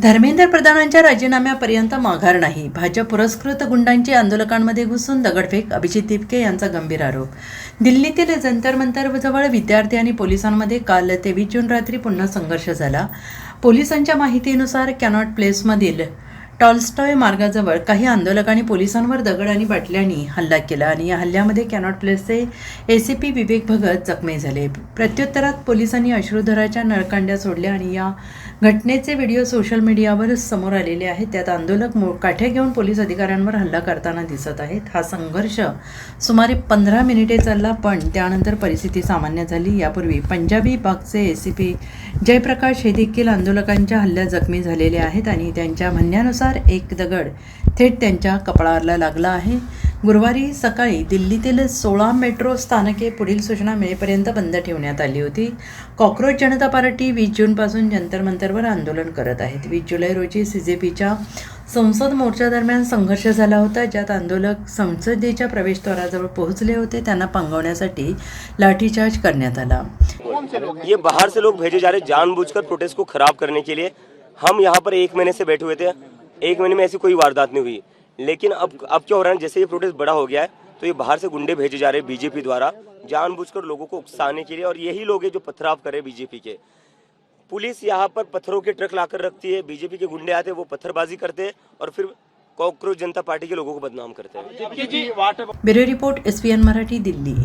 धर्मेंद्र प्रधानांच्या राजीनाम्यापर्यंत माघार नाही. भाजप पुरस्कृत गुंडांची आंदोलकांमध्ये घुसून दगडफेक, अभिजित तिपके यांचा गंभीर आरोप. दिल्लीतील जंतर मंतर जवळ विद्यार्थी आणि पोलिसांमध्ये काल 23 जून रात्री पुन्हा संघर्ष झाला. पोलिसांच्या माहितीनुसार कॅनॉट प्लेसमधील टॉल्स्टॉय मार्गाजवळ काही आंदोलकांनी पोलिसांवर दगड आणि बाटल्यांनी हल्ला केला आणि या हल्ल्यामध्ये कॅनॉट प्लेसचे ACP विवेक भगत जखमी झाले. प्रत्युत्तरात पोलिसांनी अश्रुधराच्या नळकांड्या सोडल्या आणि या घटनेचे व्हिडिओ सोशल मीडियावर समोर आलेले आहेत. त्यात आंदोलक काठ्या घेऊन पोलीस अधिकाऱ्यांवर हल्ला करताना दिसत आहेत. हा संघर्ष सुमारे 15 मिनिटे चालला, पण त्यानंतर परिस्थिती सामान्य झाली. यापूर्वी पंजाबी बागचे ACP जयप्रकाश हे देखील आंदोलकांच्या हल्ल्यात जखमी झालेले आहेत आणि त्यांच्या म्हणण्यानुसार एक दगड थेट त्यांच्या कपाळाला लागला आहे. गुरुवारी सकाळी दिल्लीतील 16 मेट्रो स्थानके पुढील सूचना मिळेपर्यंत बंद ठेवण्यात आली होती. कॉक्रोच जनता पार्टी 20 जूनपासून जंतर मंतरवर आंदोलन करत आहेत. 20 जुलै रोजी CJPच्या संसद मोर्चादरम्यान संघर्ष झाला होता, ज्यात आंदोलक संसदेच्या प्रवेशद्वाराजवळ पोहोचले होते. त्यांना पांगवण्यासाठी लाठीचार्ज करण्यात आला. ये बाहर से लोग भेजे जा रहे जानबूझकर प्रोटेस्ट को खराब करने के लिए. हम यहाँ पर 1 महीने से बैठे हुए थे. 1 महीने में ऐसी कोई वारदात नहीं हुई, लेकिन अब क्या हो रहा है, जैसे ये प्रोटेस्ट बड़ा हो गया है तो ये बाहर से गुंडे भेजे जा रहे हैं BJP द्वारा जानबूझकर लोगों को उकसाने के लिए. और यही लोग हैं जो पथराव करे BJP के. पुलिस यहाँ पर पत्थरों के ट्रक लाकर रखती है, BJP के गुंडे आते हैं, वो पत्थरबाजी करते हैं और फिर कॉकरोच जनता पार्टी के लोगों को बदनाम करते हैं. Bureau report SPN Marathi, Delhi.